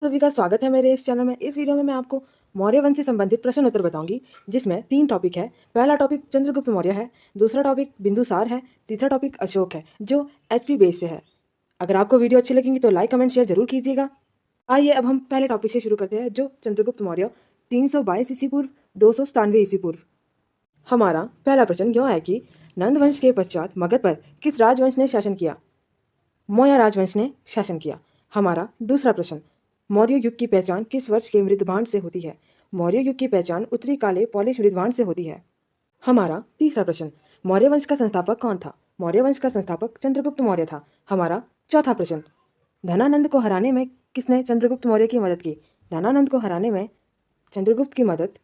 सभी का स्वागत है मेरे इस चैनल में। इस वीडियो में मैं आपको मौर्य वंश से संबंधित प्रश्न उत्तर बताऊंगी, जिसमें 3 टॉपिक है। पहला टॉपिक चंद्रगुप्त मौर्य है, दूसरा टॉपिक बिंदुसार है, तीसरा टॉपिक अशोक है, जो एचपी बेस से है। अगर आपको वीडियो अच्छी लगेगी तो लाइक कमेंट शेयर जरूर कीजिएगा। आइए अब हम पहले टॉपिक से शुरू करते हैं, जो चंद्रगुप्त मौर्य 322 ईस्वी पूर्व 297 ईस्वी पूर्व। हमारा पहला प्रश्न यह है कि नंद वंश के पश्चात मगध पर किस राजवंश ने शासन किया? मौर्य राजवंश ने शासन किया। हमारा दूसरा प्रश्न, मौर्य युग की पहचान किस वर्ष के मृदभांड से होती है? मौर्य युग की पहचान उत्तरी काले पॉलिश मृदभांड से होती है। हमारा तीसरा प्रश्न, मौर्य वंश का संस्थापक कौन था? मौर्य वंश का संस्थापक चंद्रगुप्त मौर्य था। हमारा चौथा प्रश्न, धनानंद को हराने में किसने चंद्रगुप्त मौर्य की मदद की? धनानंद को हराने में चंद्रगुप्त की मदद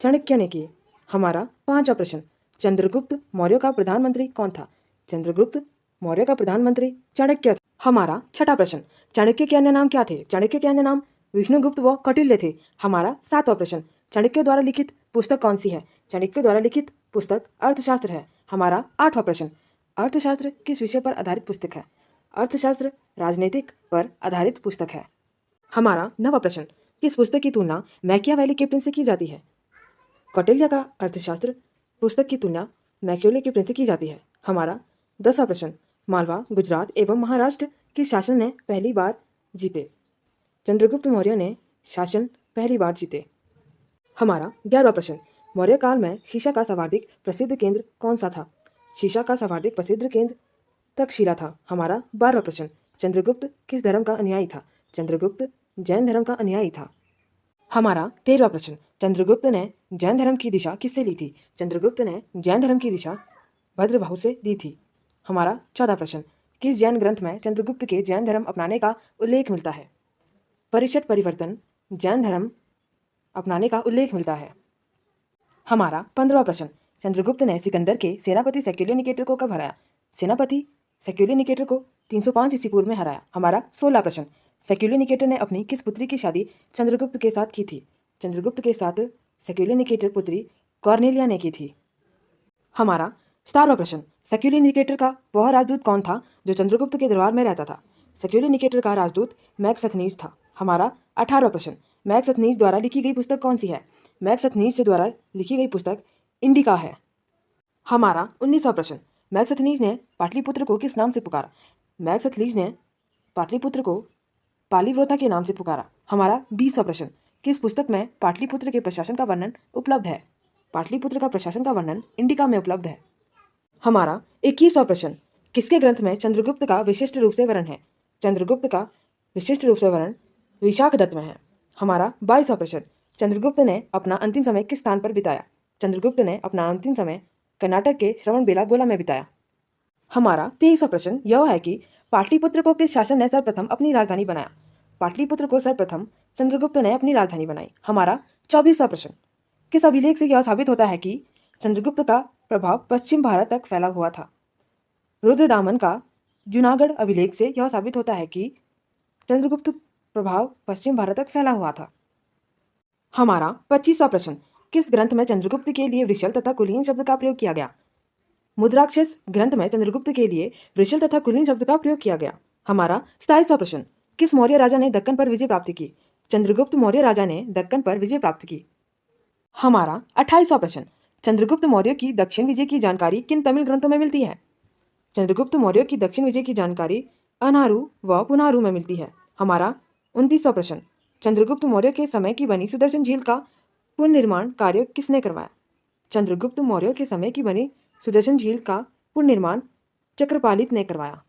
चाणक्य ने की। हमारा पांचवा प्रश्न, चंद्रगुप्त मौर्य का प्रधानमंत्री कौन था? चंद्रगुप्त मौर्य का प्रधानमंत्री चाणक्य था। हमारा छठा प्रश्न, चाणक्य के अन्य नाम क्या थे? चाणक्य के अन्य नाम विष्णुगुप्त व कौटिल्य थे। हमारा सातवां प्रश्न, चाणक्य द्वारा लिखित पुस्तक कौन सी है? चाणक्य द्वारा लिखित पुस्तक अर्थशास्त्र है। हमारा आठवां प्रश्न, अर्थशास्त्र किस विषय पर आधारित पुस्तक है? अर्थशास्त्र राजनीतिक पर आधारित पुस्तक है। हमारा नवा प्रश्न, किस पुस्तक की तुलना मैकियावेली के प्रिंस से की जाती है? कौटिल्य का अर्थशास्त्र पुस्तक की तुलना मैकियावेली के प्रिंस से की जाती है। हमारा 10वां प्रश्न, मालवा, गुजरात एवं महाराष्ट्र किस शासन ने पहली बार जीते? चंद्रगुप्त मौर्य ने शासन पहली बार जीते। हमारा 11वां प्रश्न, मौर्य काल में शीशा का सर्वाधिक प्रसिद्ध केंद्र कौन सा था? शीशा का सर्वाधिक प्रसिद्ध केंद्र तक्षशिला था। हमारा 12वां प्रश्न, चंद्रगुप्त किस धर्म का अनुयायी था? चंद्रगुप्त जैन धर्म का अनुयायी था। हमारा 13वां प्रश्न, चंद्रगुप्त ने जैन धर्म की दिशा किससे ली थी? चंद्रगुप्त ने जैन धर्म की दिशा भद्रबाहु से दी थी। हमारा 14वां प्रश्न, किस जैन ग्रंथ में चंद्रगुप्त के जैन धर्म अपनाने का उल्लेख मिलता है? परिषद परिवर्तन जैन धर्म अपनाने का उल्लेख मिलता है। हमारा 15वां प्रश्न, चंद्रगुप्त ने सिकंदर के सेनापति सेक्युलियर निकेटर को कब हराया? सेनापति सेक्युलियर निकेटर को 305 ईस्वी पूर्व में हराया। हमारा 16वां प्रश्न, सेक्युलियर निकेटर ने अपनी किस पुत्री की शादी चंद्रगुप्त के साथ की थी? चंद्रगुप्त के साथ सेक्युलियर निकेटर पुत्री कॉर्नेलिया ने की थी। हमारा 17वां प्रश्न, सेक्युलियर निकेटर का वह राजदूत कौन था जो चंद्रगुप्त के दरबार में रहता था? सेक्युलियर निकेटर का राजदूत मैक्सथनीज था। हमारा 18वां प्रश्न, मैक्सथनीज द्वारा लिखी गई पुस्तक कौन सी है? मैक्सथनीज द्वारा लिखी गई पुस्तक इंडिका है। हमारा 19वां प्रश्न, मैक्सथनीज ने पाटलिपुत्र को किस नाम से पुकारा? मैक्सथनीज ने पाटलिपुत्र को पालिव्रोता के नाम से पुकारा। हमारा 20वां प्रश्न, किस पुस्तक में पाटलिपुत्र के प्रशासन का वर्णन उपलब्ध है? पाटलिपुत्र का प्रशासन का वर्णन इंडिका में उपलब्ध है। हमारा 21वां प्रश्न, किसके ग्रंथ में चंद्रगुप्त का विशिष्ट रूप से वर्णन है? चंद्रगुप्त का विशिष्ट रूप से वर्णन विशाखदत्त में है। हमारा 22वां प्रश्न, चंद्रगुप्त ने अपना अंतिम समय किस स्थान पर बिताया? चंद्रगुप्त ने अपना अंतिम समय कर्नाटक के श्रवणबेलागोला में बिताया। हमारा 23वां प्रश्न यह है कि पाटलिपुत्र को किस शासन ने सर्वप्रथम अपनी राजधानी बनाया? पाटलिपुत्र को सर्वप्रथम चंद्रगुप्त ने अपनी राजधानी बनाई। हमारा 24वां प्रश्न, किस अभिलेख से यह साबित होता है कि चंद्रगुप्त का प्रभाव पश्चिम भारत तक फैला हुआ था? रुद्रदामन का जूनागढ़ अभिलेख से यह साबित होता है कि चंद्रगुप्त प्रभाव पश्चिम भारत तक फैला हुआ था। हमारा 25वां प्रश्न, किस ग्रंथ में चंद्रगुप्त के लिए वृषल तथा कुलीन शब्द का प्रयोग किया गया? मुद्राक्षस ग्रंथ में चंद्रगुप्त के लिए वृषल तथा कुलीन शब्द का प्रयोग किया गया। हमारा 27वां प्रश्न, किस मौर्य राजा ने दक्कन पर विजय प्राप्त की? चंद्रगुप्त मौर्य राजा ने दक्कन पर विजय प्राप्त की। हमारा 28वां प्रश्न, चंद्रगुप्त मौर्य की दक्षिण विजय की जानकारी किन तमिल ग्रंथों में मिलती है? चंद्रगुप्त मौर्य की दक्षिण विजय की जानकारी अनारु व पुनारु में मिलती है। हमारा 29वां प्रश्न, चंद्रगुप्त मौर्य के समय की बनी सुदर्शन झील का पुनर्निर्माण कार्य किसने करवाया? चंद्रगुप्त मौर्य के समय की बनी सुदर्शन झील का पुनर्निर्माण चक्रपालित ने करवाया।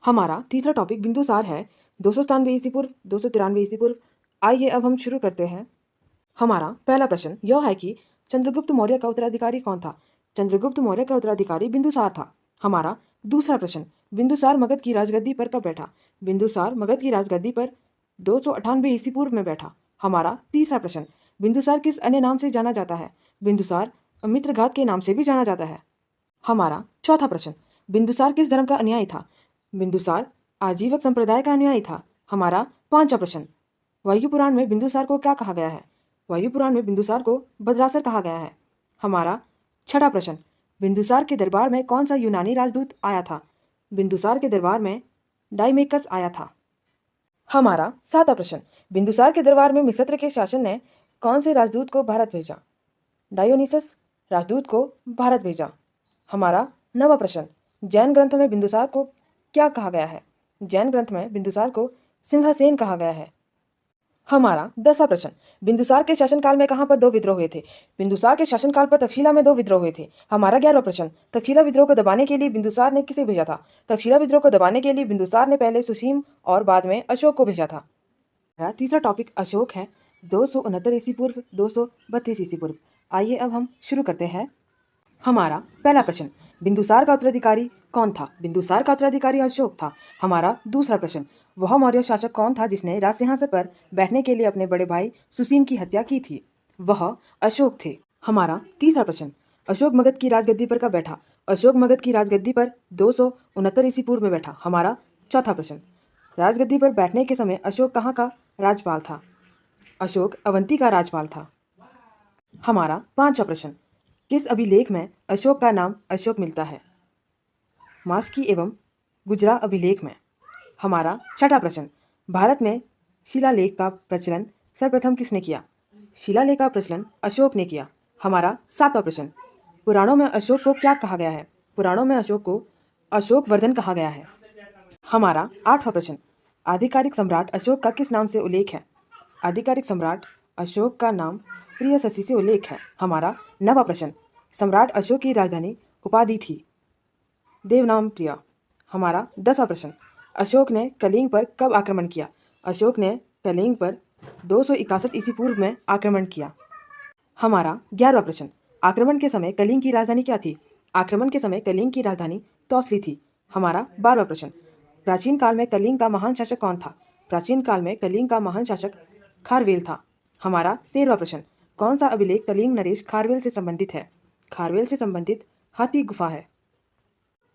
हमारा तीसरा टॉपिक बिंदुसार है, 297 ईस्वी पूर्व 293 ईस्वी पूर्व। आइए अब हम शुरू करते हैं। हमारा पहला प्रश्न यह है कि चंद्रगुप्त मौर्य का उत्तराधिकारी कौन था? चंद्रगुप्त मौर्य का उत्तराधिकारी बिंदुसार था। हमारा दूसरा प्रश्न, बिंदुसार मगध की राजगद्दी पर कब बैठा? बिंदुसार मगध की राजगद्दी पर 298 ईस्वी पूर्व में बैठा। हमारा तीसरा प्रश्न, बिंदुसार किस अन्य नाम से जाना जाता है? बिंदुसार मित्रघात के नाम से भी जाना जाता है। हमारा चौथा प्रश्न, बिंदुसार किस धर्म का अनुयायी था? बिंदुसार आजीवक संप्रदाय का अनुयायी था। हमारा पांचवा प्रश्न, वायु पुराण में बिंदुसार को क्या कहा गया है? वायु पुराण में बिंदुसार को भद्रासर कहा गया है। हमारा छठा प्रश्न, बिंदुसार के दरबार में कौन सा यूनानी राजदूत आया था? बिंदुसार के दरबार में डाइमेकस आया था। हमारा 7वां प्रश्न, बिंदुसार के दरबार में मिस्र के शासन ने कौन से राजदूत को भारत भेजा? डायोनिसस राजदूत को भारत भेजा। हमारा 9वां प्रश्न, जैन ग्रंथों में बिंदुसार को क्या कहा गया है? जैन ग्रंथ में बिंदुसार को सिंहासेन कहा गया है। हमारा 10वां प्रश्न, बिंदुसार के शासनकाल में कहाँ पर दो विद्रोह हुए थे? बिंदुसार के शासनकाल पर तक्षशिला में दो विद्रोह हुए थे। हमारा 11वां प्रश्न, तक्षशिला विद्रोह को दबाने के लिए बिंदुसार ने किसे भेजा था? तक्षशिला विद्रोह को दबाने के लिए बिंदुसार ने पहले सुसीम और बाद में अशोक को भेजा था। हमारा तीसरा टॉपिक अशोक है, 269 ईस्वी पूर्व 232 ईस्वी पूर्व। आइए अब हम शुरू करते हैं। हमारा पहला प्रश्न, बिंदुसार का उत्तराधिकारी कौन था? बिंदुसार का उत्तराधिकारी अशोक था। हमारा दूसरा प्रश्न, वह मौर्य शासक कौन था जिसने राजसिंहासन पर बैठने के लिए अपने बड़े भाई सुसीम की हत्या की थी? वह अशोक थे। हमारा तीसरा प्रश्न, अशोक मगध की राजगद्दी पर कब बैठा? अशोक मगध की राजगद्दी पर 269 ईस्वी पूर्व में बैठा। हमारा चौथा प्रश्न, राजगद्दी पर बैठने के समय अशोक कहाँ का राज्यपाल था? अशोक अवंती का राज्यपाल था। हमारा पांचवा प्रश्न, किस अभिलेख में अशोक का नाम अशोक मिलता है? मास्की एवं गुजरा अभिलेख में। हमारा छठा प्रश्न, भारत में शिलालेख का प्रचलन सर्वप्रथम किसने किया? शिलालेख का प्रचलन अशोक ने किया। हमारा सातवां प्रश्न, पुराणों में अशोक को क्या कहा गया है? पुराणों में अशोक को अशोक वर्धन कहा गया है। हमारा आठवां प्रश्न, आधिकारिक सम्राट अशोक का किस नाम से उल्लेख है? आधिकारिक सम्राट अशोक का नाम प्रियससी से उल्लेख है। हमारा नवा प्रश्न, सम्राट अशोक की राजधानी उपाधि थी देवनाम प्रिया। हमारा 10वां प्रश्न, अशोक ने कलिंग पर कब आक्रमण किया? अशोक ने कलिंग पर 261 ईस्वी पूर्व में आक्रमण किया। हमारा 11वां प्रश्न, आक्रमण के समय कलिंग की राजधानी क्या थी? आक्रमण के समय कलिंग की राजधानी तौसली थी। हमारा 12वां प्रश्न, प्राचीन काल में कलिंग का महान शासक कौन था? प्राचीन काल में कलिंग का महान शासक खारवेल था। हमारा 13वां प्रश्न, कौन सा अभिलेख कलिंग नरेश खारवेल से संबंधित है? खारवेल से संबंधित हाथी गुफा है।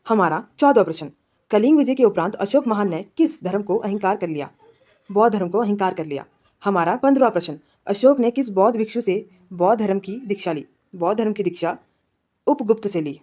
हमारा 14वां प्रश्न, कलिंग विजय के उपरांत अशोक महान ने किस धर्म को अहंकार कर लिया? बौद्ध धर्म को अहंकार कर लिया। हमारा 15वां प्रश्न, अशोक ने किस बौद्ध भिक्षु से बौद्ध धर्म की दीक्षा ली? बौद्ध धर्म की दीक्षा उपगुप्त से ली।